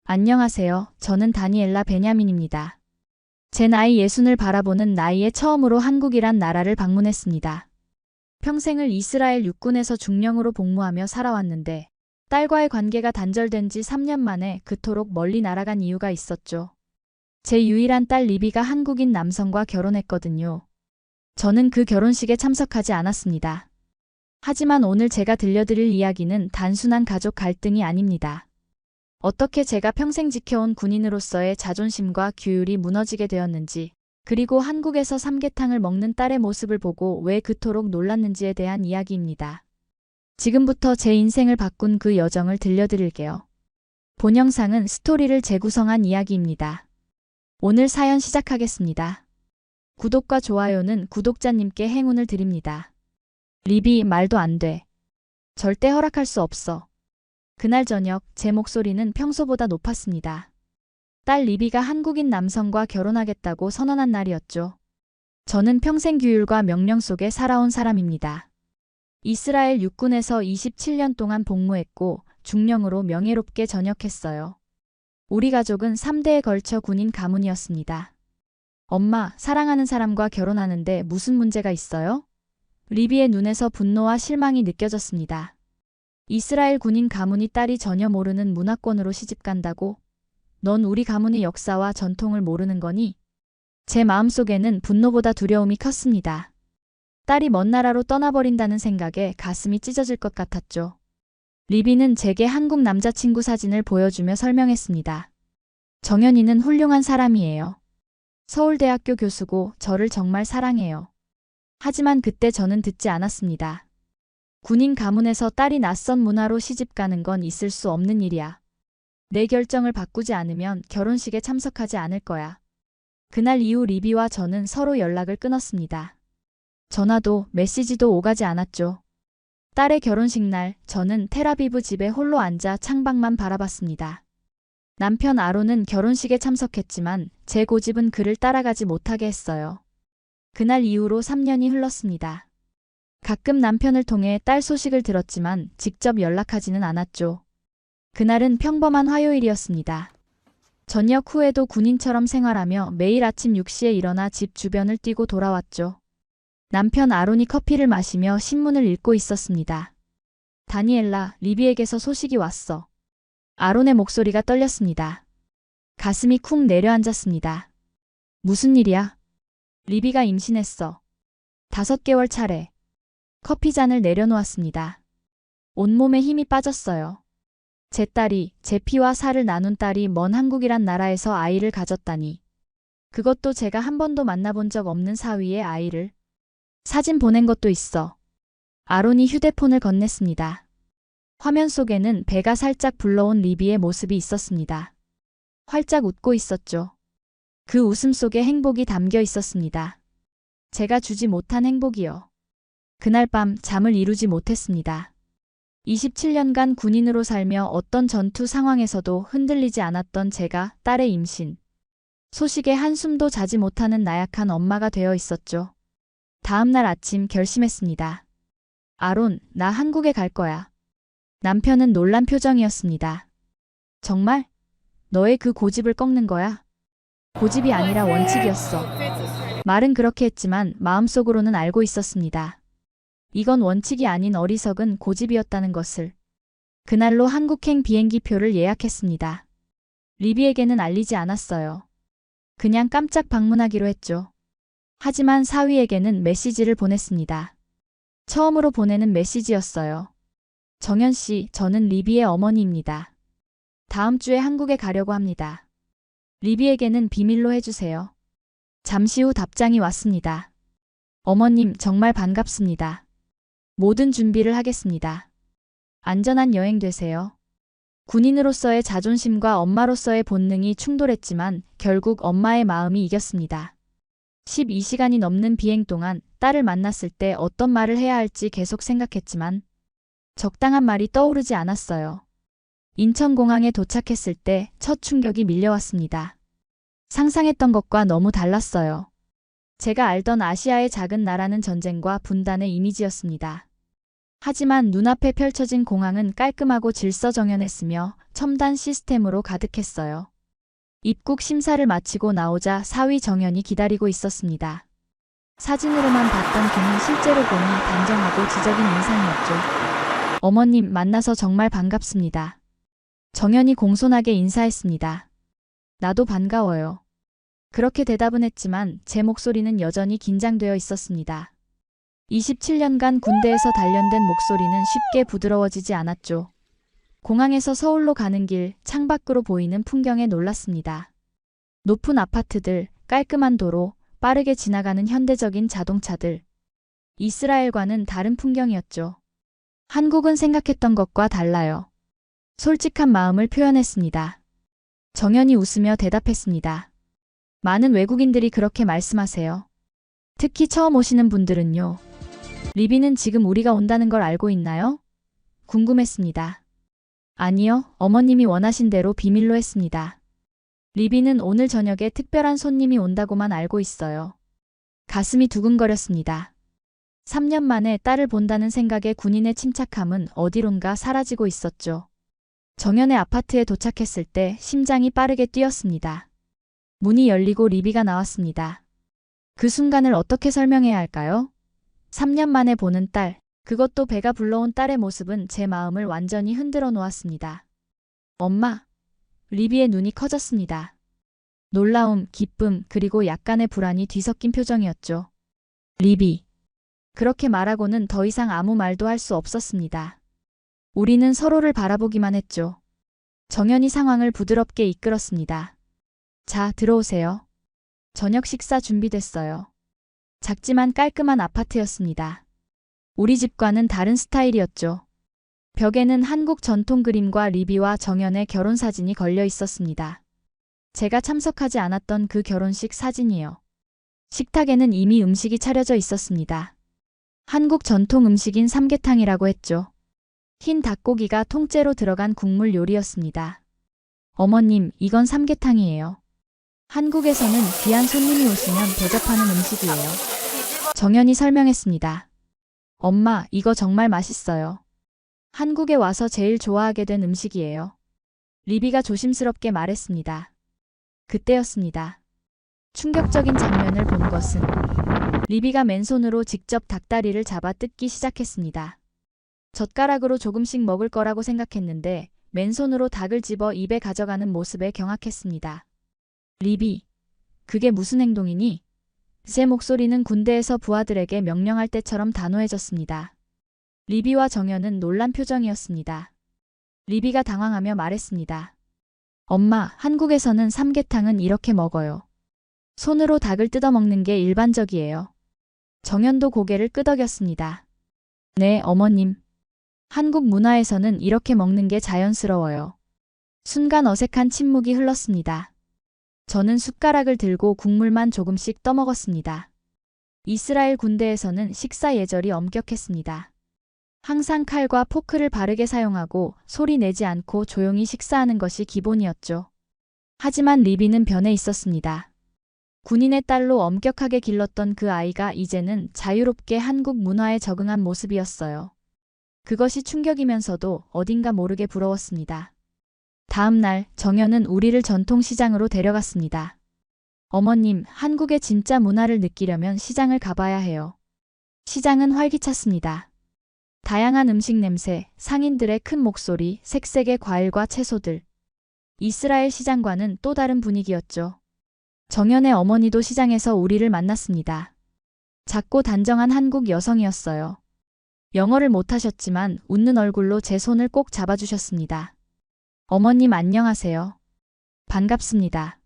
안녕하세요. 저는 다니엘라 베냐민입니다. 제 나이 60을 바라보는 나이에 처음으로 한국이란 나라를 방문했습니다. 평생을 이스라엘 육군에서 중령으로 복무하며 살아왔는데 딸과의 관계가 단절된 지 3년 만에 그토록 멀리 날아간 이유가 있었죠. 제 유일한 딸 리비가 한국인 남성과 결혼했거든요. 저는 그 결혼식에 참석하지 않았습니다. 하지만 오늘 제가 들려드릴 이야기는 단순한 가족 갈등이 아닙니다. 어떻게 제가 평생 지켜온 군인으로서의 자존심과 규율이 무너지게 되었는지, 그리고 한국에서 삼계탕을 먹는 딸의 모습을 보고 왜 그토록 놀랐는지에 대한 이야기입니다. 지금부터 제 인생을 바꾼 그 여정을 들려드릴게요. 본 영상은 스토리를 재구성한 이야기입니다. 오늘 사연 시작하겠습니다. 구독과 좋아요는 구독자님께 행운을 드립니다. 리비, 말도 안 돼. 절대 허락할 수 없어. 그날 저녁 제 목소리는 평소보다 높았습니다. 딸 리비가 한국인 남성과 결혼하겠다고 선언한 날이었죠. 저는 평생 규율과 명령 속에 살아온 사람입니다. 이스라엘 육군에서 27년 동안 복무했고 중령으로 명예롭게 전역했어요. 우리 가족은 3대에 걸쳐 군인 가문이었습니다. 엄마, 사랑하는 사람과 결혼하는데 무슨 문제가 있어요? 리비의 눈에서 분노와 실망이 느껴졌습니다. 이스라엘 군인 가문이 딸이 전혀 모르는 문화권으로 시집간다고? 넌 우리 가문의 역사와 전통을 모르는 거니? 제 마음속에는 분노보다 두려움이 컸습니다. 딸이 먼 나라로 떠나버린다는 생각에 가슴이 찢어질 것 같았죠. 리비는 제게 한국 남자친구 사진을 보여주며 설명했습니다. 정연이는 훌륭한 사람이에요. 서울대학교 교수고 저를 정말 사랑해요. 하지만 그때 저는 듣지 않았습니다. 군인 가문에서 딸이 낯선 문화로 시집가는 건 있을 수 없는 일이야. 내 결정을 바꾸지 않으면 결혼식에 참석하지 않을 거야. 그날 이후 리비와 저는 서로 연락을 끊었습니다. 전화도 메시지도 오가지 않았죠. 딸의 결혼식 날 저는 텔아비브 집에 홀로 앉아 창밖만 바라봤습니다. 남편 아론은 결혼식에 참석했지만 제 고집은 그를 따라가지 못하게 했어요. 그날 이후로 3년이 흘렀습니다. 가끔 남편을 통해 딸 소식을 들었지만 직접 연락하지는 않았죠. 그날은 평범한 화요일이었습니다. 전역 후에도 군인처럼 생활하며 매일 아침 6시에 일어나 집 주변을 뛰고 돌아왔죠. 남편 아론이 커피를 마시며 신문을 읽고 있었습니다. 다니엘라, 리비에게서 소식이 왔어. 아론의 목소리가 떨렸습니다. 가슴이 쿵 내려앉았습니다. 무슨 일이야? 리비가 임신했어. 5개월 차례. 커피잔을 내려놓았습니다. 온몸에 힘이 빠졌어요. 제 딸이, 제 피와 살을 나눈 딸이 먼 한국이란 나라에서 아이를 가졌다니. 그것도 제가 한 번도 만나본 적 없는 사위의 아이를. 사진 보낸 것도 있어. 아론이 휴대폰을 건넸습니다. 화면 속에는 배가 살짝 불러온 리비의 모습이 있었습니다. 활짝 웃고 있었죠. 그 웃음 속에 행복이 담겨 있었습니다. 제가 주지 못한 행복이요. 그날 밤 잠을 이루지 못했습니다. 27년간 군인으로 살며 어떤 전투 상황에서도 흔들리지 않았던 제가 딸의 임신 소식에 한숨도 자지 못하는 나약한 엄마가 되어 있었죠. 다음 날 아침 결심했습니다. 아론, 나 한국에 갈 거야. 남편은 놀란 표정이었습니다. 정말? 너의 그 고집을 꺾는 거야? 고집이 아니라 원칙이었어. 말은 그렇게 했지만 마음속으로는 알고 있었습니다. 이건 원칙이 아닌 어리석은 고집이었다는 것을. 그날로 한국행 비행기표를 예약했습니다. 리비에게는 알리지 않았어요. 그냥 깜짝 방문하기로 했죠. 하지만 사위에게는 메시지를 보냈습니다. 처음으로 보내는 메시지였어요. 정연 씨, 저는 리비의 어머니입니다. 다음 주에 한국에 가려고 합니다. 리비에게는 비밀로 해주세요. 잠시 후 답장이 왔습니다. 어머님, 정말 반갑습니다. 모든 준비를 하겠습니다. 안전한 여행 되세요. 군인으로서의 자존심과 엄마로서의 본능이 충돌했지만 결국 엄마의 마음이 이겼습니다. 12시간이 넘는 비행 동안 딸을 만났을 때 어떤 말을 해야 할지 계속 생각했지만 적당한 말이 떠오르지 않았어요. 인천공항에 도착했을 때 첫 충격이 밀려왔습니다. 상상했던 것과 너무 달랐어요. 제가 알던 아시아의 작은 나라는 전쟁과 분단의 이미지였습니다. 하지만 눈앞에 펼쳐진 공항은 깔끔하고 질서정연했으며 첨단 시스템으로 가득했어요. 입국 심사를 마치고 나오자 사위 정연이 기다리고 있었습니다. 사진으로만 봤던 그는 실제로 보니 단정하고 지적인 인상이었죠. 어머님, 만나서 정말 반갑습니다. 정연이 공손하게 인사했습니다. 나도 반가워요. 그렇게 대답은 했지만 제 목소리는 여전히 긴장되어 있었습니다. 27년간 군대에서 단련된 목소리는 쉽게 부드러워지지 않았죠. 공항에서 서울로 가는 길, 창밖으로 보이는 풍경에 놀랐습니다. 높은 아파트들, 깔끔한 도로, 빠르게 지나가는 현대적인 자동차들. 이스라엘과는 다른 풍경이었죠. 한국은 생각했던 것과 달라요. 솔직한 마음을 표현했습니다. 정연이 웃으며 대답했습니다. 많은 외국인들이 그렇게 말씀하세요. 특히 처음 오시는 분들은요. 리비는 지금 우리가 온다는 걸 알고 있나요? 궁금했습니다. 아니요, 어머님이 원하신 대로 비밀로 했습니다. 리비는 오늘 저녁에 특별한 손님이 온다고만 알고 있어요. 가슴이 두근거렸습니다. 3년 만에 딸을 본다는 생각에 군인의 침착함은 어디론가 사라지고 있었죠. 정연의 아파트에 도착했을 때 심장이 빠르게 뛰었습니다. 문이 열리고 리비가 나왔습니다. 그 순간을 어떻게 설명해야 할까요? 3년 만에 보는 딸, 그것도 배가 불러온 딸의 모습은 제 마음을 완전히 흔들어 놓았습니다. 엄마. 리비의 눈이 커졌습니다. 놀라움, 기쁨, 그리고 약간의 불안이 뒤섞인 표정이었죠. 리비. 그렇게 말하고는 더 이상 아무 말도 할 수 없었습니다. 우리는 서로를 바라보기만 했죠. 정연이 상황을 부드럽게 이끌었습니다. 자, 들어오세요. 저녁 식사 준비됐어요. 작지만 깔끔한 아파트였습니다. 우리 집과는 다른 스타일이었죠. 벽에는 한국 전통 그림과 리비와 정연의 결혼 사진이 걸려 있었습니다. 제가 참석하지 않았던 그 결혼식 사진이요. 식탁에는 이미 음식이 차려져 있었습니다. 한국 전통 음식인 삼계탕이라고 했죠. 흰 닭고기가 통째로 들어간 국물 요리였습니다. 어머님, 이건 삼계탕이에요. 한국에서는 귀한 손님이 오시면 대접하는 음식이에요. 정연이 설명했습니다. 엄마, 이거 정말 맛있어요. 한국에 와서 제일 좋아하게 된 음식이에요. 리비가 조심스럽게 말했습니다. 그때였습니다. 충격적인 장면을 본 것은 리비가 맨손으로 직접 닭다리를 잡아 뜯기 시작했습니다. 젓가락으로 조금씩 먹을 거라고 생각했는데 맨손으로 닭을 집어 입에 가져가는 모습에 경악했습니다. 리비, 그게 무슨 행동이니? 제 목소리는 군대에서 부하들에게 명령할 때처럼 단호해졌습니다. 리비와 정연은 놀란 표정이었습니다. 리비가 당황하며 말했습니다. 엄마, 한국에서는 삼계탕은 이렇게 먹어요. 손으로 닭을 뜯어먹는 게 일반적이에요. 정연도 고개를 끄덕였습니다. 네, 어머님. 한국 문화에서는 이렇게 먹는 게 자연스러워요. 순간 어색한 침묵이 흘렀습니다. 저는 숟가락을 들고 국물만 조금씩 떠먹었습니다. 이스라엘 군대에서는 식사 예절이 엄격했습니다. 항상 칼과 포크를 바르게 사용하고 소리 내지 않고 조용히 식사하는 것이 기본이었죠. 하지만 리비는 변해 있었습니다. 군인의 딸로 엄격하게 길렀던 그 아이가 이제는 자유롭게 한국 문화에 적응한 모습이었어요. 그것이 충격이면서도 어딘가 모르게 부러웠습니다. 다음 날 정연은 우리를 전통시장으로 데려갔습니다. 어머님, 한국의 진짜 문화를 느끼려면 시장을 가봐야 해요. 시장은 활기찼습니다. 다양한 음식 냄새, 상인들의 큰 목소리, 색색의 과일과 채소들. 이스라엘 시장과는 또 다른 분위기였죠. 정연의 어머니도 시장에서 우리를 만났습니다. 작고 단정한 한국 여성이었어요. 영어를 못하셨지만 웃는 얼굴로 제 손을 꼭 잡아주셨습니다. 어머님 안녕하세요. 반갑습니다.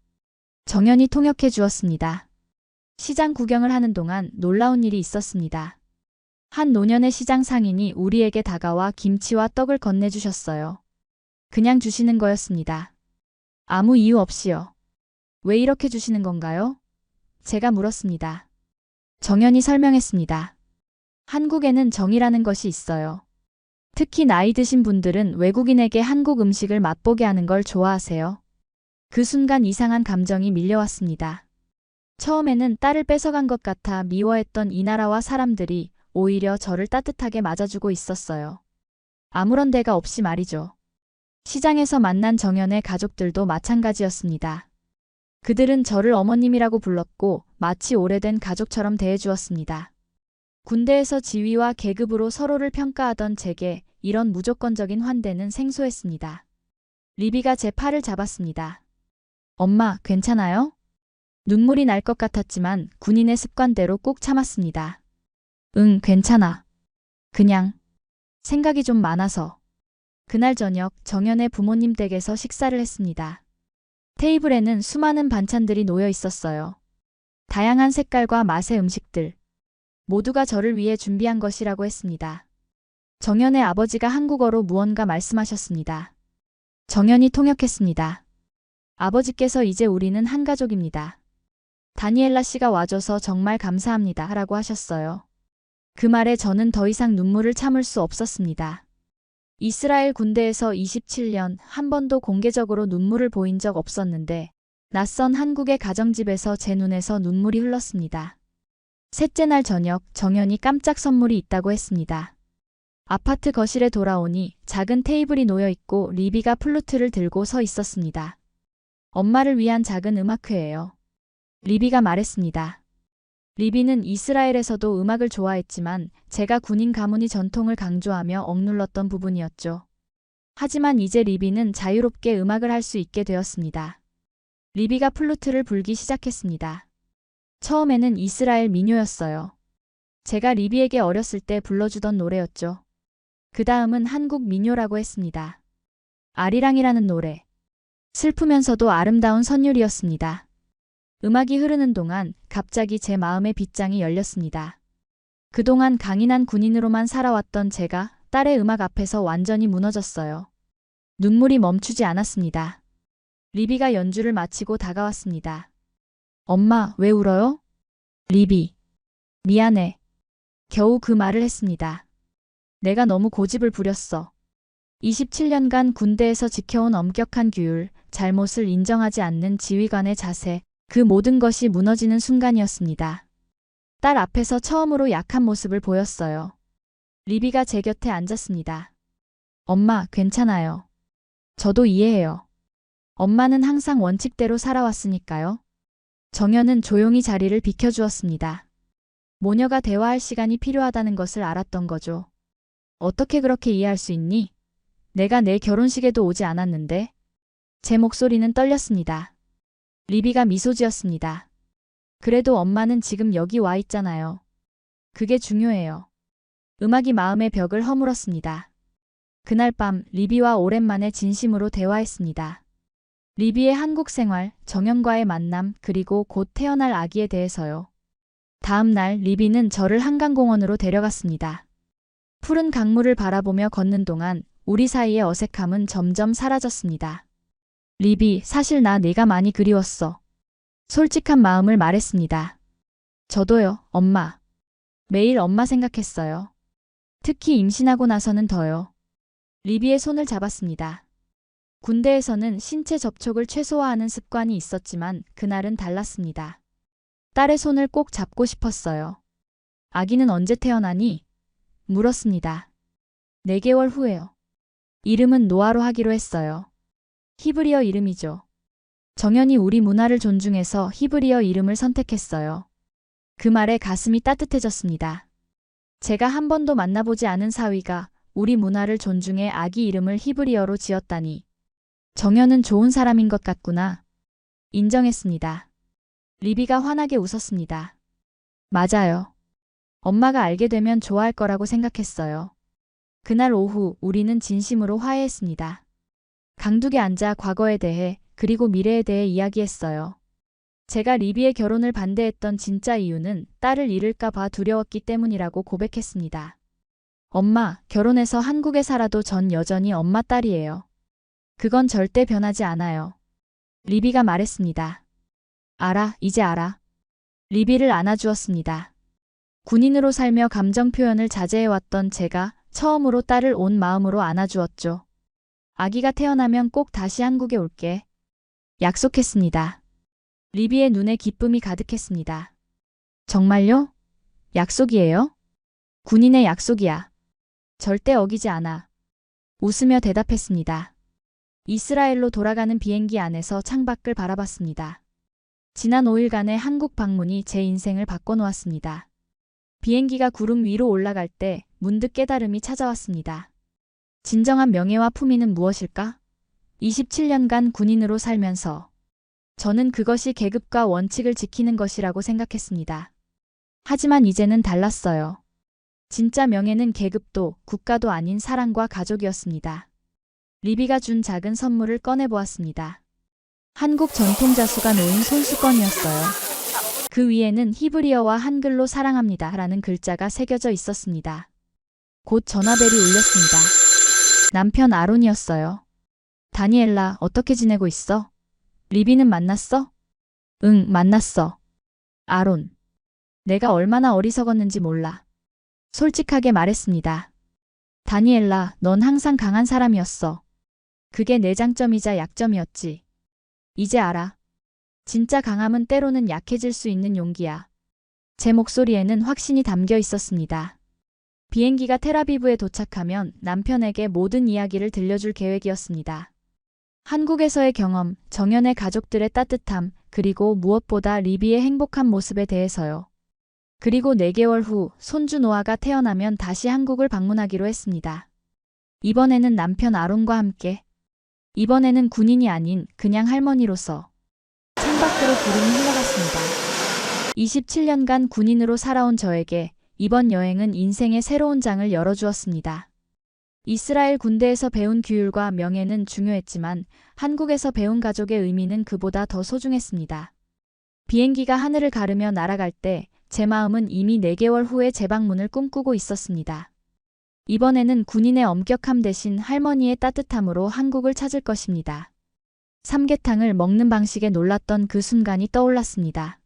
정연이 통역해 주었습니다. 시장 구경을 하는 동안 놀라운 일이 있었습니다. 한 노년의 시장 상인이 우리에게 다가와 김치와 떡을 건네주셨어요. 그냥 주시는 거였습니다. 아무 이유 없이요. 왜 이렇게 주시는 건가요? 제가 물었습니다. 정연이 설명했습니다. 한국에는 정이라는 것이 있어요. 특히 나이 드신 분들은 외국인에게 한국 음식을 맛보게 하는 걸 좋아하세요. 그 순간 이상한 감정이 밀려왔습니다. 처음에는 딸을 뺏어간 것 같아 미워했던 이 나라와 사람들이 오히려 저를 따뜻하게 맞아주고 있었어요. 아무런 대가 없이 말이죠. 시장에서 만난 정연의 가족들도 마찬가지였습니다. 그들은 저를 어머님이라고 불렀고 마치 오래된 가족처럼 대해주었습니다. 군대에서 지위와 계급으로 서로를 평가하던 제게 이런 무조건적인 환대는 생소했습니다. 리비가 제 팔을 잡았습니다. 엄마, 괜찮아요? 눈물이 날 것 같았지만 군인의 습관대로 꾹 참았습니다. 응, 괜찮아. 그냥 생각이 좀 많아서. 그날 저녁 정연의 부모님 댁에서 식사를 했습니다. 테이블에는 수많은 반찬들이 놓여 있었어요. 다양한 색깔과 맛의 음식들. 모두가 저를 위해 준비한 것이라고 했습니다. 정연의 아버지가 한국어로 무언가 말씀하셨습니다. 정연이 통역했습니다. 아버지께서 이제 우리는 한 가족입니다. 다니엘라 씨가 와줘서 정말 감사합니다. 라고 하셨어요. 그 말에 저는 더 이상 눈물을 참을 수 없었습니다. 이스라엘 군대에서 27년 한 번도 공개적으로 눈물을 보인 적 없었는데 낯선 한국의 가정집에서 제 눈에서 눈물이 흘렀습니다. 셋째 날 저녁 정연이 깜짝 선물이 있다고 했습니다. 아파트 거실에 돌아오니 작은 테이블이 놓여 있고 리비가 플루트를 들고 서 있었습니다. 엄마를 위한 작은 음악회예요. 리비가 말했습니다. 리비는 이스라엘에서도 음악을 좋아했지만 제가 군인 가문이 전통을 강조하며 억눌렀던 부분이었죠. 하지만 이제 리비는 자유롭게 음악을 할 수 있게 되었습니다. 리비가 플루트를 불기 시작했습니다. 처음에는 이스라엘 민요였어요. 제가 리비에게 어렸을 때 불러주던 노래였죠. 그 다음은 한국 민요라고 했습니다. 아리랑이라는 노래. 슬프면서도 아름다운 선율이었습니다. 음악이 흐르는 동안 갑자기 제 마음의 빗장이 열렸습니다. 그동안 강인한 군인으로만 살아왔던 제가 딸의 음악 앞에서 완전히 무너졌어요. 눈물이 멈추지 않았습니다. 리비가 연주를 마치고 다가왔습니다. 엄마, 왜 울어요? 리비. 미안해. 겨우 그 말을 했습니다. 내가 너무 고집을 부렸어. 27년간 군대에서 지켜온 엄격한 규율, 잘못을 인정하지 않는 지휘관의 자세, 그 모든 것이 무너지는 순간이었습니다. 딸 앞에서 처음으로 약한 모습을 보였어요. 리비가 제 곁에 앉았습니다. 엄마, 괜찮아요. 저도 이해해요. 엄마는 항상 원칙대로 살아왔으니까요. 정연은 조용히 자리를 비켜주었습니다. 모녀가 대화할 시간이 필요하다는 것을 알았던 거죠. 어떻게 그렇게 이해할 수 있니? 내가 내 결혼식에도 오지 않았는데? 제 목소리는 떨렸습니다. 리비가 미소 지었습니다. 그래도 엄마는 지금 여기 와 있잖아요. 그게 중요해요. 음악이 마음의 벽을 허물었습니다. 그날 밤 리비와 오랜만에 진심으로 대화했습니다. 리비의 한국 생활, 정연과의 만남, 그리고 곧 태어날 아기에 대해서요. 다음 날 리비는 저를 한강공원으로 데려갔습니다. 푸른 강물을 바라보며 걷는 동안 우리 사이의 어색함은 점점 사라졌습니다. 리비, 사실 나 네가 많이 그리웠어. 솔직한 마음을 말했습니다. 저도요, 엄마. 매일 엄마 생각했어요. 특히 임신하고 나서는 더요. 리비의 손을 잡았습니다. 군대에서는 신체 접촉을 최소화하는 습관이 있었지만 그날은 달랐습니다. 딸의 손을 꼭 잡고 싶었어요. 아기는 언제 태어나니? 물었습니다. 4개월 후에요. 이름은 노아로 하기로 했어요. 히브리어 이름이죠. 정연이 우리 문화를 존중해서 히브리어 이름을 선택했어요. 그 말에 가슴이 따뜻해졌습니다. 제가 한 번도 만나보지 않은 사위가 우리 문화를 존중해 아기 이름을 히브리어로 지었다니. 정연은 좋은 사람인 것 같구나. 인정했습니다. 리비가 환하게 웃었습니다. 맞아요. 엄마가 알게 되면 좋아할 거라고 생각했어요. 그날 오후 우리는 진심으로 화해했습니다. 강둑에 앉아 과거에 대해 그리고 미래에 대해 이야기했어요. 제가 리비의 결혼을 반대했던 진짜 이유는 딸을 잃을까 봐 두려웠기 때문이라고 고백했습니다. 엄마, 결혼해서 한국에 살아도 전 여전히 엄마 딸이에요. 그건 절대 변하지 않아요. 리비가 말했습니다. 알아, 이제 알아. 리비를 안아주었습니다. 군인으로 살며 감정 표현을 자제해왔던 제가 처음으로 딸을 온 마음으로 안아주었죠. 아기가 태어나면 꼭 다시 한국에 올게. 약속했습니다. 리비의 눈에 기쁨이 가득했습니다. 정말요? 약속이에요? 군인의 약속이야. 절대 어기지 않아. 웃으며 대답했습니다. 이스라엘로 돌아가는 비행기 안에서 창밖을 바라봤습니다. 지난 5일간의 한국 방문이 제 인생을 바꿔놓았습니다. 비행기가 구름 위로 올라갈 때 문득 깨달음이 찾아왔습니다. 진정한 명예와 품위는 무엇일까? 27년간 군인으로 살면서 저는 그것이 계급과 원칙을 지키는 것이라고 생각했습니다. 하지만 이제는 달랐어요. 진짜 명예는 계급도 국가도 아닌 사랑과 가족이었습니다. 리비가 준 작은 선물을 꺼내보았습니다. 한국 전통 자수가 놓인 손수건이었어요. 그 위에는 히브리어와 한글로 사랑합니다 라는 글자가 새겨져 있었습니다. 곧 전화벨이 울렸습니다. 남편 아론이었어요. 다니엘라, 어떻게 지내고 있어? 리비는 만났어? 응, 만났어. 아론. 내가 얼마나 어리석었는지 몰라. 솔직하게 말했습니다. 다니엘라, 넌 항상 강한 사람이었어. 그게 내 장점이자 약점이었지. 이제 알아. 진짜 강함은 때로는 약해질 수 있는 용기야. 제 목소리에는 확신이 담겨 있었습니다. 비행기가 텔아비브에 도착하면 남편에게 모든 이야기를 들려줄 계획이었습니다. 한국에서의 경험, 정연의 가족들의 따뜻함, 그리고 무엇보다 리비의 행복한 모습에 대해서요. 그리고 4개월 후 손주 노아가 태어나면 다시 한국을 방문하기로 했습니다. 이번에는 남편 아론과 함께. 이번에는 군인이 아닌 그냥 할머니로서. 창밖으로 구름이 흘러갔습니다. 27년간 군인으로 살아온 저에게 이번 여행은 인생의 새로운 장을 열어주었습니다. 이스라엘 군대에서 배운 규율과 명예는 중요했지만 한국에서 배운 가족의 의미는 그보다 더 소중했습니다. 비행기가 하늘을 가르며 날아갈 때 제 마음은 이미 4개월 후에 재방문을 꿈꾸고 있었습니다. 이번에는 군인의 엄격함 대신 할머니의 따뜻함으로 한국을 찾을 것입니다. 삼계탕을 먹는 방식에 놀랐던 그 순간이 떠올랐습니다.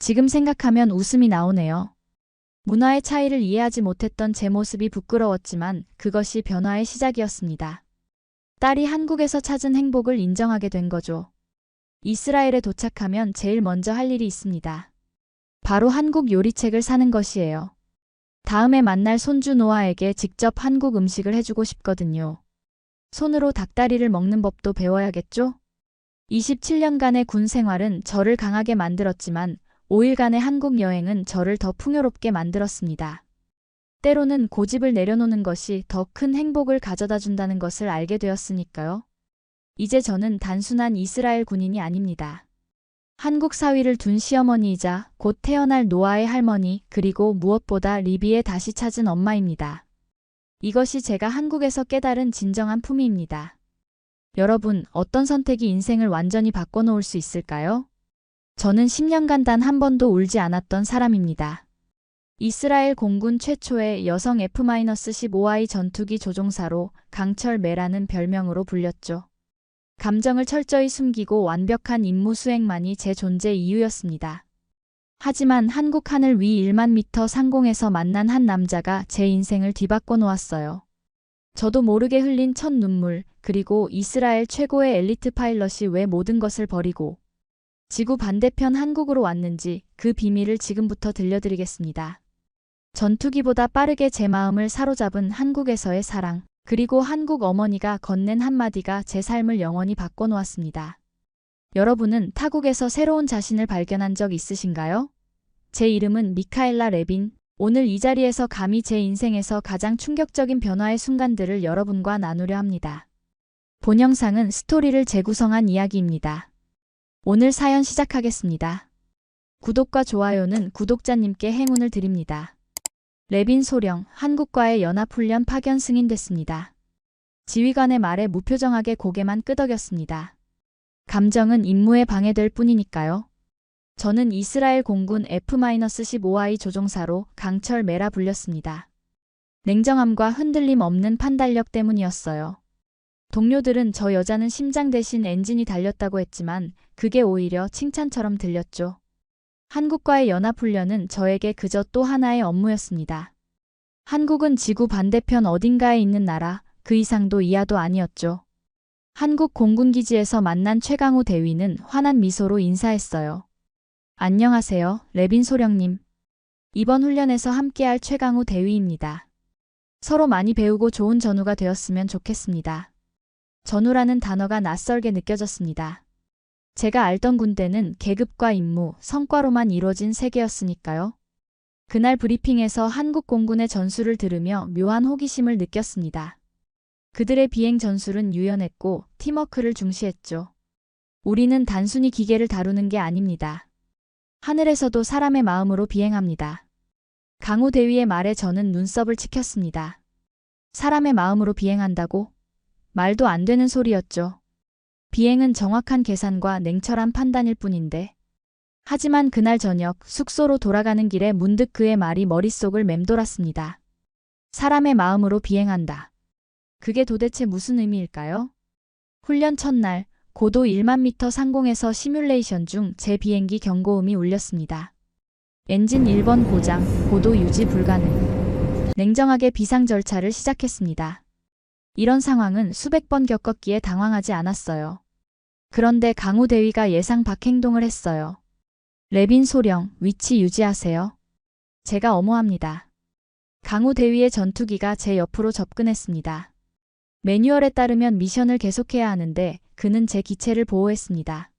지금 생각하면 웃음이 나오네요. 문화의 차이를 이해하지 못했던 제 모습이 부끄러웠지만 그것이 변화의 시작이었습니다. 딸이 한국에서 찾은 행복을 인정하게 된 거죠. 이스라엘에 도착하면 제일 먼저 할 일이 있습니다. 바로 한국 요리책을 사는 것이에요. 다음에 만날 손주 노아에게 직접 한국 음식을 해주고 싶거든요. 손으로 닭다리를 먹는 법도 배워야겠죠? 27년간의 군 생활은 저를 강하게 만들었지만 5일간의 한국 여행은 저를 더 풍요롭게 만들었습니다. 때로는 고집을 내려놓는 것이 더 큰 행복을 가져다 준다는 것을 알게 되었으니까요. 이제 저는 단순한 이스라엘 군인이 아닙니다. 한국 사위를 둔 시어머니이자 곧 태어날 노아의 할머니, 그리고 무엇보다 리비에 다시 찾은 엄마입니다. 이것이 제가 한국에서 깨달은 진정한 품위입니다. 여러분, 어떤 선택이 인생을 완전히 바꿔놓을 수 있을까요? 저는 10년간 단 한 번도 울지 않았던 사람입니다. 이스라엘 공군 최초의 여성 F-15I 전투기 조종사로 강철 매라는 별명으로 불렸죠. 감정을 철저히 숨기고 완벽한 임무 수행만이 제 존재 이유였습니다. 하지만 한국 하늘 위 1만 미터 상공에서 만난 한 남자가 제 인생을 뒤바꿔 놓았어요. 저도 모르게 흘린 첫 눈물, 그리고 이스라엘 최고의 엘리트 파일럿이 왜 모든 것을 버리고 지구 반대편 한국으로 왔는지 그 비밀을 지금부터 들려드리겠습니다. 전투기보다 빠르게 제 마음을 사로잡은 한국에서의 사랑, 그리고 한국 어머니가 건넨 한마디가 제 삶을 영원히 바꿔놓았습니다. 여러분은 타국에서 새로운 자신을 발견한 적 있으신가요? 제 이름은 미카엘라 레빈. 오늘 이 자리에서 감히 제 인생에서 가장 충격적인 변화의 순간들을 여러분과 나누려 합니다. 본 영상은 스토리를 재구성한 이야기입니다. 오늘 사연 시작하겠습니다. 구독과 좋아요는 구독자님께 행운을 드립니다. 레빈 소령, 한국과의 연합훈련 파견 승인됐습니다. 지휘관의 말에 무표정하게 고개만 끄덕였습니다. 감정은 임무에 방해될 뿐이니까요. 저는 이스라엘 공군 F-15I 조종사로 강철 매라 불렸습니다. 냉정함과 흔들림 없는 판단력 때문이었어요. 동료들은 저 여자는 심장 대신 엔진이 달렸다고 했지만 그게 오히려 칭찬처럼 들렸죠. 한국과의 연합훈련은 저에게 그저 또 하나의 업무였습니다. 한국은 지구 반대편 어딘가에 있는 나라, 그 이상도 이하도 아니었죠. 한국 공군기지에서 만난 최강우 대위는 환한 미소로 인사했어요. 안녕하세요, 레빈 소령님. 이번 훈련에서 함께할 최강우 대위입니다. 서로 많이 배우고 좋은 전우가 되었으면 좋겠습니다. 전우라는 단어가 낯설게 느껴졌습니다. 제가 알던 군대는 계급과 임무, 성과로만 이루어진 세계였으니까요. 그날 브리핑에서 한국 공군의 전술을 들으며 묘한 호기심을 느꼈습니다. 그들의 비행 전술은 유연했고 팀워크를 중시했죠. 우리는 단순히 기계를 다루는 게 아닙니다. 하늘에서도 사람의 마음으로 비행합니다. 강우 대위의 말에 저는 눈썹을 치켰습니다. 사람의 마음으로 비행한다고? 말도 안 되는 소리였죠. 비행은 정확한 계산과 냉철한 판단일 뿐인데. 하지만 그날 저녁 숙소로 돌아가는 길에 문득 그의 말이 머릿속을 맴돌았습니다. 사람의 마음으로 비행한다. 그게 도대체 무슨 의미일까요? 훈련 첫날 고도 1만 미터 상공에서 시뮬레이션 중 제 비행기 경고음이 울렸습니다. 엔진 1번 고장, 고도 유지 불가능. 냉정하게 비상 절차를 시작했습니다. 이런 상황은 수백 번 겪었기에 당황하지 않았어요. 그런데 강우 대위가 예상 밖 행동을 했어요. 레빈 소령, 위치 유지하세요. 제가 엄호합니다. 강우 대위의 전투기가 제 옆으로 접근했습니다. 매뉴얼에 따르면 미션을 계속해야 하는데 그는 제 기체를 보호했습니다.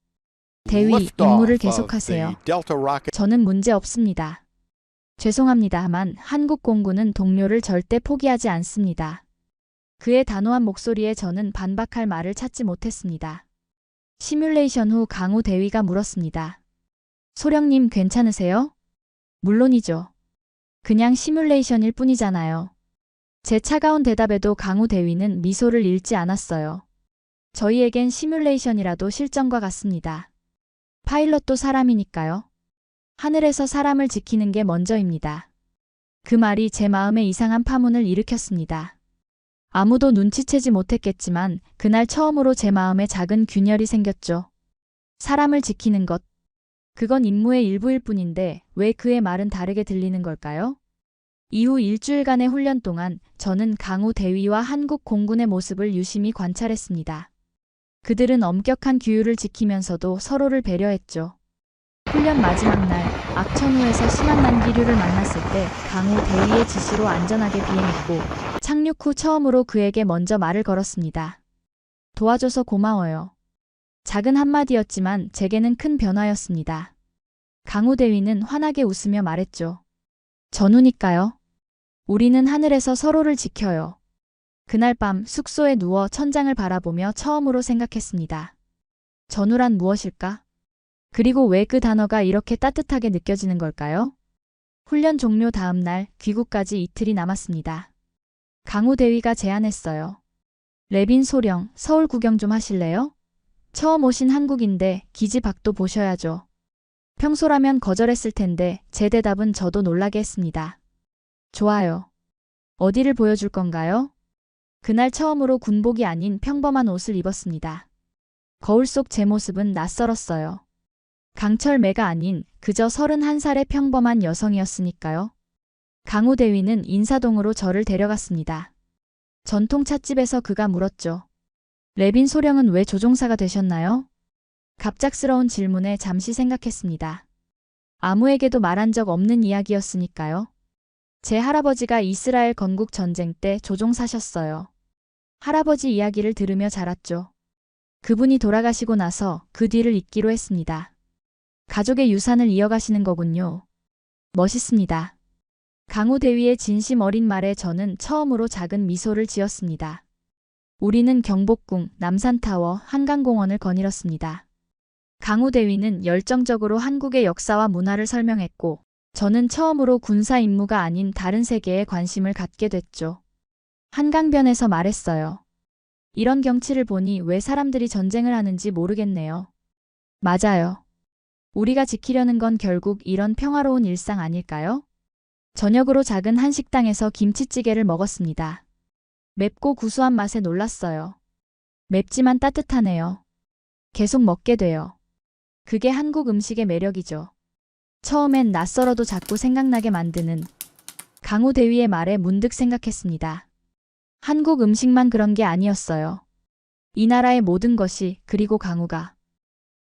대위, 임무를 계속하세요. 저는 문제 없습니다. 죄송합니다만 한국 공군은 동료를 절대 포기하지 않습니다. 그의 단호한 목소리에 저는 반박할 말을 찾지 못했습니다. 시뮬레이션 후 강우 대위가 물었습니다. 소령님 괜찮으세요? 물론이죠. 그냥 시뮬레이션일 뿐이잖아요. 제 차가운 대답에도 강우 대위는 미소를 잃지 않았어요. 저희에겐 시뮬레이션이라도 실전과 같습니다. 파일럿도 사람이니까요. 하늘에서 사람을 지키는 게 먼저입니다. 그 말이 제 마음에 이상한 파문을 일으켰습니다. 아무도 눈치채지 못했겠지만 그날 처음으로 제 마음에 작은 균열이 생겼죠. 사람을 지키는 것. 그건 임무의 일부일 뿐인데 왜 그의 말은 다르게 들리는 걸까요? 이후 일주일간의 훈련 동안 저는 강우 대위와 한국 공군의 모습을 유심히 관찰했습니다. 그들은 엄격한 규율을 지키면서도 서로를 배려했죠. 훈련 마지막 날 악천후에서 심한 난기류를 만났을 때 강우 대위의 지시로 안전하게 비행했고 착륙 후 처음으로 그에게 먼저 말을 걸었습니다. 도와줘서 고마워요. 작은 한마디였지만 제게는 큰 변화였습니다. 강우 대위는 환하게 웃으며 말했죠. 전우니까요. 우리는 하늘에서 서로를 지켜요. 그날 밤 숙소에 누워 천장을 바라보며 처음으로 생각했습니다. 전우란 무엇일까? 그리고 왜 그 단어가 이렇게 따뜻하게 느껴지는 걸까요? 훈련 종료 다음 날 귀국까지 이틀이 남았습니다. 강우 대위가 제안했어요. 레빈 소령, 서울 구경 좀 하실래요? 처음 오신 한국인데 기지 밖도 보셔야죠. 평소라면 거절했을 텐데 제 대답은 저도 놀라게 했습니다. 좋아요. 어디를 보여줄 건가요? 그날 처음으로 군복이 아닌 평범한 옷을 입었습니다. 거울 속 제 모습은 낯설었어요. 강철매가 아닌 그저 31살의 평범한 여성이었으니까요. 강우 대위는 인사동으로 저를 데려갔습니다. 전통 찻집에서 그가 물었죠. 레빈 소령은 왜 조종사가 되셨나요? 갑작스러운 질문에 잠시 생각했습니다. 아무에게도 말한 적 없는 이야기였으니까요. 제 할아버지가 이스라엘 건국 전쟁 때 조종사셨어요. 할아버지 이야기를 들으며 자랐죠. 그분이 돌아가시고 나서 그 뒤를 잇기로 했습니다. 가족의 유산을 이어가시는 거군요. 멋있습니다. 강우 대위의 진심 어린 말에 저는 처음으로 작은 미소를 지었습니다. 우리는 경복궁, 남산타워, 한강공원을 거닐었습니다. 강우 대위는 열정적으로 한국의 역사와 문화를 설명했고 저는 처음으로 군사 임무가 아닌 다른 세계에 관심을 갖게 됐죠. 한강변에서 말했어요. 이런 경치를 보니 왜 사람들이 전쟁을 하는지 모르겠네요. 맞아요. 우리가 지키려는 건 결국 이런 평화로운 일상 아닐까요? 저녁으로 작은 한식당에서 김치찌개를 먹었습니다. 맵고 구수한 맛에 놀랐어요. 맵지만 따뜻하네요. 계속 먹게 돼요. 그게 한국 음식의 매력이죠. 처음엔 낯설어도 자꾸 생각나게 만드는 강우 대위의 말에 문득 생각했습니다. 한국 음식만 그런 게 아니었어요. 이 나라의 모든 것이 그리고 강우가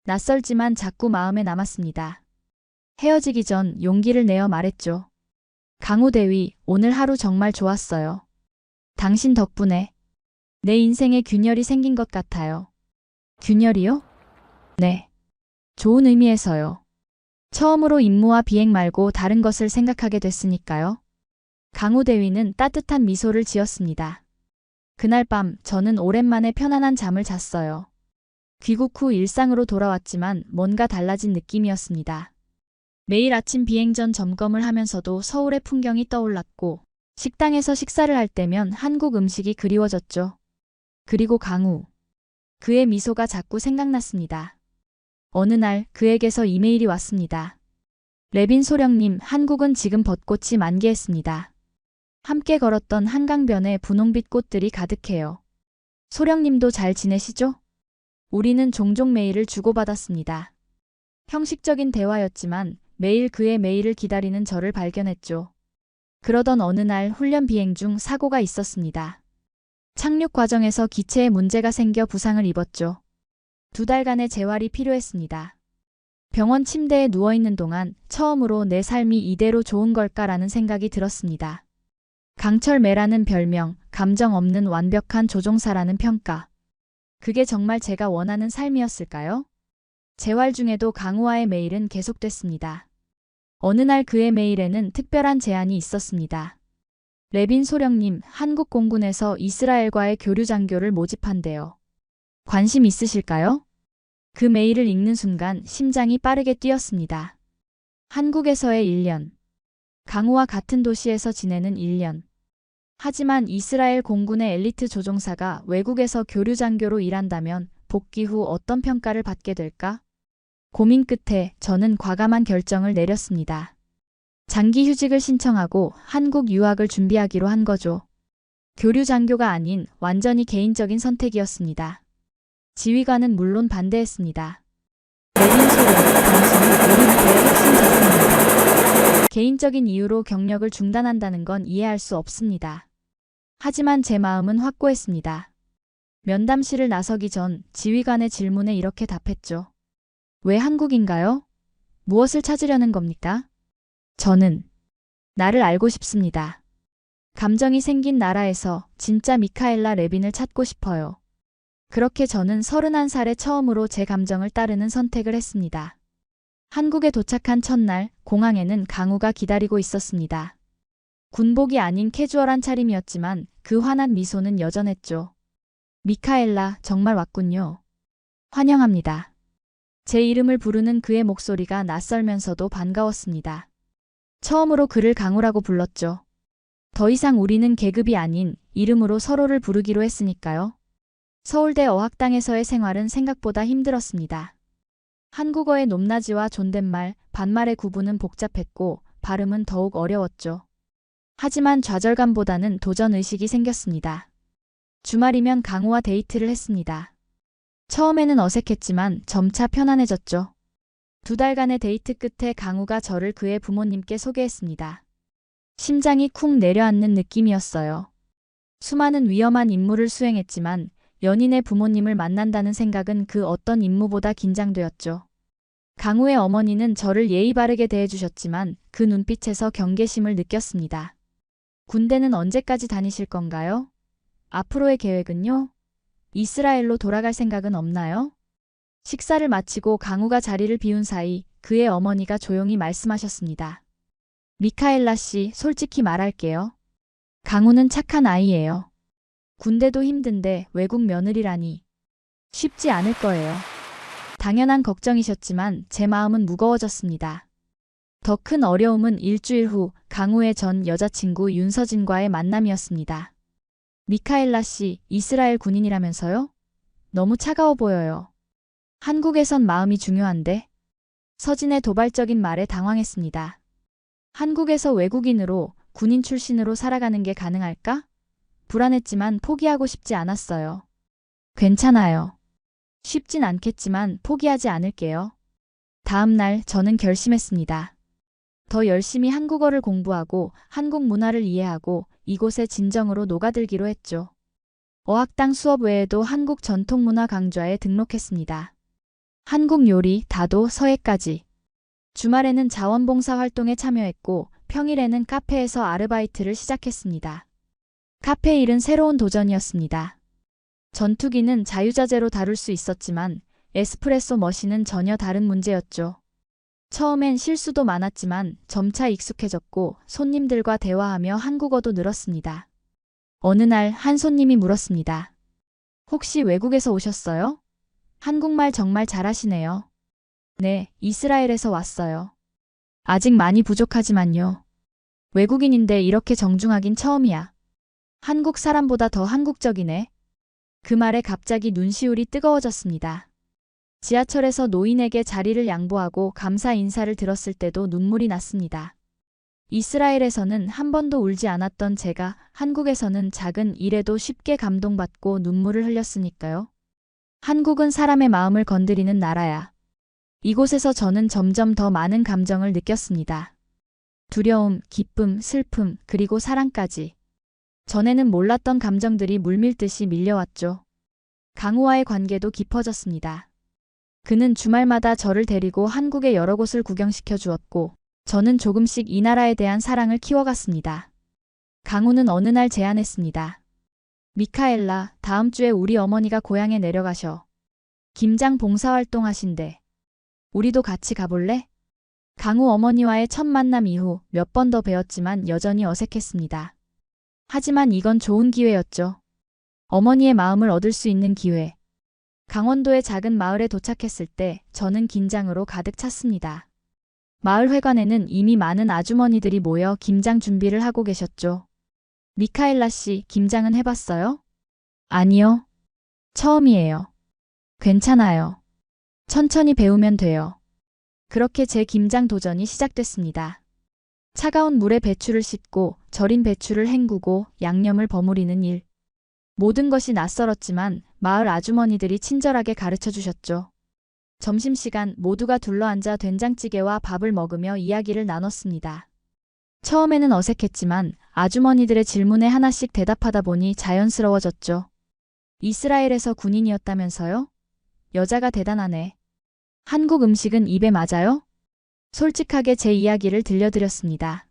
낯설지만 자꾸 마음에 남았습니다. 헤어지기 전 용기를 내어 말했죠. 강우 대위, 오늘 하루 정말 좋았어요. 당신 덕분에 내 인생에 균열이 생긴 것 같아요. 균열이요? 네. 좋은 의미에서요. 처음으로 임무와 비행 말고 다른 것을 생각하게 됐으니까요. 강우 대위는 따뜻한 미소를 지었습니다. 그날 밤 저는 오랜만에 편안한 잠을 잤어요. 귀국 후 일상으로 돌아왔지만 뭔가 달라진 느낌이었습니다. 매일 아침 비행 전 점검을 하면서도 서울의 풍경이 떠올랐고 식당에서 식사를 할 때면 한국 음식이 그리워졌죠. 그리고 강우. 그의 미소가 자꾸 생각났습니다. 어느 날 그에게서 이메일이 왔습니다. 레빈 소령님, 한국은 지금 벚꽃이 만개했습니다. 함께 걸었던 한강변에 분홍빛 꽃들이 가득해요. 소령님도 잘 지내시죠? 우리는 종종 메일을 주고받았습니다. 형식적인 대화였지만 매일 그의 메일을 기다리는 저를 발견했죠. 그러던 어느 날 훈련 비행 중 사고가 있었습니다. 착륙 과정에서 기체에 문제가 생겨 부상을 입었죠. 2달간의 재활이 필요했습니다. 병원 침대에 누워있는 동안 처음으로 내 삶이 이대로 좋은 걸까라는 생각이 들었습니다. 강철매라는 별명, 감정 없는 완벽한 조종사라는 평가. 그게 정말 제가 원하는 삶이었을까요? 재활 중에도 강우와의 메일은 계속됐습니다. 어느 날 그의 메일에는 특별한 제안이 있었습니다. 레빈 소령님, 한국 공군에서 이스라엘과의 교류 장교를 모집한대요. 관심 있으실까요? 그 메일을 읽는 순간 심장이 빠르게 뛰었습니다. 한국에서의 1년. 강우와 같은 도시에서 지내는 1년. 하지만 이스라엘 공군의 엘리트 조종사가 외국에서 교류 장교로 일한다면 복귀 후 어떤 평가를 받게 될까? 고민 끝에 저는 과감한 결정을 내렸습니다. 장기 휴직을 신청하고 한국 유학을 준비하기로 한 거죠. 교류 장교가 아닌 완전히 개인적인 선택이었습니다. 지휘관은 물론 반대했습니다. 레빈 소령, 당신이 우리 부대의 핵심 자산입니다. 개인적인 이유로 경력을 중단한다는 건 이해할 수 없습니다. 하지만 제 마음은 확고했습니다. 면담실을 나서기 전 지휘관의 질문에 이렇게 답했죠. 왜 한국인가요? 무엇을 찾으려는 겁니까? 저는 나를 알고 싶습니다. 감정이 생긴 나라에서 진짜 미카엘라 레빈을 찾고 싶어요. 그렇게 저는 31살에 처음으로 제 감정을 따르는 선택을 했습니다. 한국에 도착한 첫날 공항에는 강우가 기다리고 있었습니다. 군복이 아닌 캐주얼한 차림이었지만 그 환한 미소는 여전했죠. 미카엘라, 정말 왔군요. 환영합니다. 제 이름을 부르는 그의 목소리가 낯설면서도 반가웠습니다. 처음으로 그를 강우라고 불렀죠. 더 이상 우리는 계급이 아닌 이름으로 서로를 부르기로 했으니까요. 서울대 어학당에서의 생활은 생각보다 힘들었습니다. 한국어의 높낮이와 존댓말, 반말의 구분은 복잡했고 발음은 더욱 어려웠죠. 하지만 좌절감보다는 도전의식이 생겼습니다. 주말이면 강우와 데이트를 했습니다. 처음에는 어색했지만 점차 편안해졌죠. 2달간의 데이트 끝에 강우가 저를 그의 부모님께 소개했습니다. 심장이 쿵 내려앉는 느낌이었어요. 수많은 위험한 임무를 수행했지만 연인의 부모님을 만난다는 생각은 그 어떤 임무보다 긴장되었죠. 강우의 어머니는 저를 예의 바르게 대해주셨지만 그 눈빛에서 경계심을 느꼈습니다. 군대는 언제까지 다니실 건가요? 앞으로의 계획은요? 이스라엘로 돌아갈 생각은 없나요? 식사를 마치고 강우가 자리를 비운 사이 그의 어머니가 조용히 말씀하셨습니다. 미카엘라 씨, 솔직히 말할게요. 강우는 착한 아이예요. 군대도 힘든데 외국 며느리라니. 쉽지 않을 거예요. 당연한 걱정이셨지만 제 마음은 무거워졌습니다. 더 큰 어려움은 일주일 후 강우의 전 여자친구 윤서진과의 만남이었습니다. 미카엘라 씨, 이스라엘 군인이라면서요? 너무 차가워 보여요. 한국에선 마음이 중요한데? 서진의 도발적인 말에 당황했습니다. 한국에서 외국인으로 군인 출신으로 살아가는 게 가능할까? 불안했지만 포기하고 싶지 않았어요. 괜찮아요. 쉽진 않겠지만 포기하지 않을게요. 다음 날 저는 결심했습니다. 더 열심히 한국어를 공부하고 한국 문화를 이해하고 이곳에 진정으로 녹아들기로 했죠. 어학당 수업 외에도 한국 전통문화 강좌에 등록했습니다. 한국 요리, 다도, 서예까지. 주말에는 자원봉사 활동에 참여했고 평일에는 카페에서 아르바이트를 시작했습니다. 카페 일은 새로운 도전이었습니다. 전투기는 자유자재로 다룰 수 있었지만 에스프레소 머신은 전혀 다른 문제였죠. 처음엔 실수도 많았지만 점차 익숙해졌고 손님들과 대화하며 한국어도 늘었습니다. 어느 날 한 손님이 물었습니다. 혹시 외국에서 오셨어요? 한국말 정말 잘하시네요. 네, 이스라엘에서 왔어요. 아직 많이 부족하지만요. 외국인인데 이렇게 정중하긴 처음이야. 한국 사람보다 더 한국적이네. 그 말에 갑자기 눈시울이 뜨거워졌습니다. 지하철에서 노인에게 자리를 양보하고 감사 인사를 들었을 때도 눈물이 났습니다. 이스라엘에서는 한 번도 울지 않았던 제가 한국에서는 작은 일에도 쉽게 감동받고 눈물을 흘렸으니까요. 한국은 사람의 마음을 건드리는 나라야. 이곳에서 저는 점점 더 많은 감정을 느꼈습니다. 두려움, 기쁨, 슬픔, 그리고 사랑까지. 전에는 몰랐던 감정들이 물밀듯이 밀려왔죠. 강우와의 관계도 깊어졌습니다. 그는 주말마다 저를 데리고 한국의 여러 곳을 구경시켜 주었고, 저는 조금씩 이 나라에 대한 사랑을 키워갔습니다. 강우는 어느 날 제안했습니다. 미카엘라, 다음 주에 우리 어머니가 고향에 내려가셔. 김장 봉사활동 하신대. 우리도 같이 가볼래? 강우 어머니와의 첫 만남 이후 몇 번 더 뵈었지만 여전히 어색했습니다. 하지만 이건 좋은 기회였죠. 어머니의 마음을 얻을 수 있는 기회. 강원도의 작은 마을에 도착했을 때 저는 긴장으로 가득 찼습니다. 마을 회관에는 이미 많은 아주머니들이 모여 김장 준비를 하고 계셨죠. 미카엘라 씨, 김장은 해봤어요? 아니요. 처음이에요. 괜찮아요. 천천히 배우면 돼요. 그렇게 제 김장 도전이 시작됐습니다. 차가운 물에 배추를 씻고 절인 배추를 헹구고 양념을 버무리는 일. 모든 것이 낯설었지만 마을 아주머니들이 친절하게 가르쳐 주셨죠. 점심시간 모두가 둘러앉아 된장찌개와 밥을 먹으며 이야기를 나눴습니다. 처음에는 어색했지만 아주머니들의 질문에 하나씩 대답하다 보니 자연스러워졌죠. 이스라엘에서 군인이었다면서요? 여자가 대단하네. 한국 음식은 입에 맞아요? 솔직하게 제 이야기를 들려드렸습니다.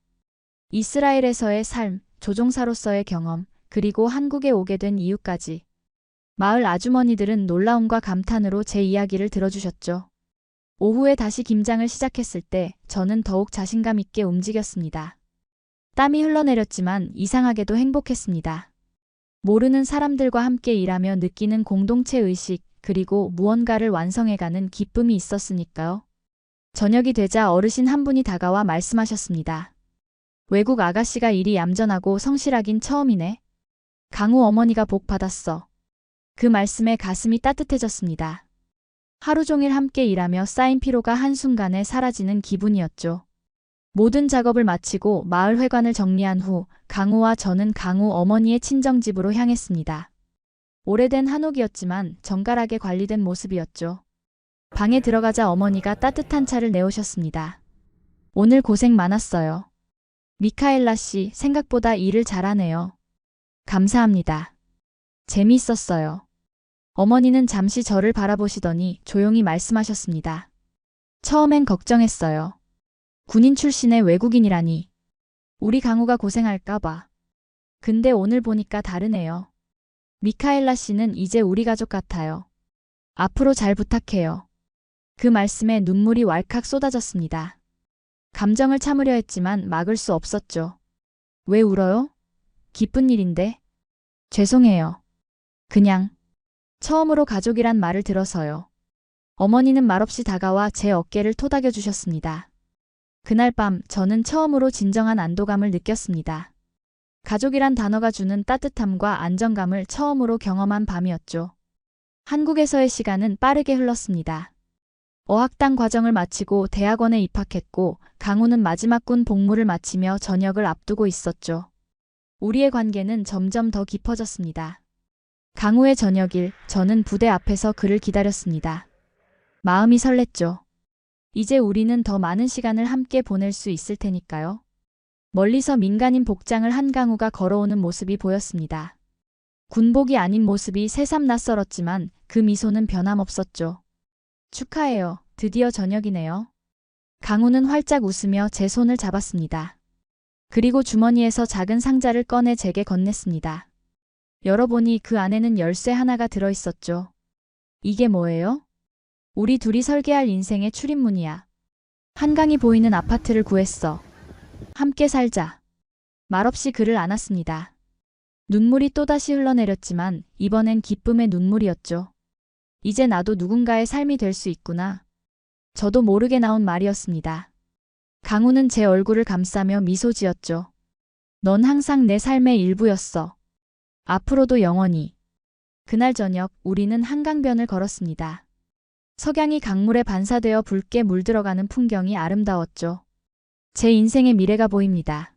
이스라엘에서의 삶, 조종사로서의 경험, 그리고 한국에 오게 된 이유까지. 마을 아주머니들은 놀라움과 감탄으로 제 이야기를 들어주셨죠. 오후에 다시 김장을 시작했을 때 저는 더욱 자신감 있게 움직였습니다. 땀이 흘러내렸지만 이상하게도 행복했습니다. 모르는 사람들과 함께 일하며 느끼는 공동체 의식, 그리고 무언가를 완성해가는 기쁨이 있었으니까요. 저녁이 되자 어르신 한 분이 다가와 말씀하셨습니다. 외국 아가씨가 일이 얌전하고 성실하긴 처음이네. 강우 어머니가 복 받았어. 그 말씀에 가슴이 따뜻해졌습니다. 하루 종일 함께 일하며 쌓인 피로가 한순간에 사라지는 기분이었죠. 모든 작업을 마치고 마을 회관을 정리한 후 강우와 저는 강우 어머니의 친정집으로 향했습니다. 오래된 한옥이었지만 정갈하게 관리된 모습이었죠. 방에 들어가자 어머니가 따뜻한 차를 내오셨습니다. 오늘 고생 많았어요. 미카엘라 씨, 생각보다 일을 잘하네요. 감사합니다. 재미있었어요. 어머니는 잠시 저를 바라보시더니 조용히 말씀하셨습니다. 처음엔 걱정했어요. 군인 출신의 외국인이라니. 우리 강우가 고생할까봐. 근데 오늘 보니까 다르네요. 미카엘라 씨는 이제 우리 가족 같아요. 앞으로 잘 부탁해요. 그 말씀에 눈물이 왈칵 쏟아졌습니다. 감정을 참으려 했지만 막을 수 없었죠. 왜 울어요? 기쁜 일인데. 죄송해요. 그냥 처음으로 가족이란 말을 들어서요. 어머니는 말없이 다가와 제 어깨를 토닥여 주셨습니다. 그날 밤 저는 처음으로 진정한 안도감을 느꼈습니다. 가족이란 단어가 주는 따뜻함과 안정감을 처음으로 경험한 밤이었죠. 한국에서의 시간은 빠르게 흘렀습니다. 어학당 과정을 마치고 대학원에 입학했고 강우는 마지막 군 복무를 마치며 전역을 앞두고 있었죠. 우리의 관계는 점점 더 깊어졌습니다. 강우의 저녁일, 저는 부대 앞에서 그를 기다렸습니다. 마음이 설렜죠. 이제 우리는 더 많은 시간을 함께 보낼 수 있을 테니까요. 멀리서 민간인 복장을 한 강우가 걸어오는 모습이 보였습니다. 군복이 아닌 모습이 새삼 낯설었지만 그 미소는 변함없었죠. 축하해요. 드디어 저녁이네요. 강우는 활짝 웃으며 제 손을 잡았습니다. 그리고 주머니에서 작은 상자를 꺼내 제게 건넸습니다. 열어보니 그 안에는 열쇠 하나가 들어있었죠. 이게 뭐예요? 우리 둘이 설계할 인생의 출입문이야. 한강이 보이는 아파트를 구했어. 함께 살자. 말없이 그를 안았습니다. 눈물이 또다시 흘러내렸지만 이번엔 기쁨의 눈물이었죠. 이제 나도 누군가의 삶이 될 수 있구나. 저도 모르게 나온 말이었습니다. 강우는 제 얼굴을 감싸며 미소 지었죠. 넌 항상 내 삶의 일부였어. 앞으로도 영원히. 그날 저녁 우리는 한강변을 걸었습니다. 석양이 강물에 반사되어 붉게 물들어가는 풍경이 아름다웠죠. 제 인생의 미래가 보입니다.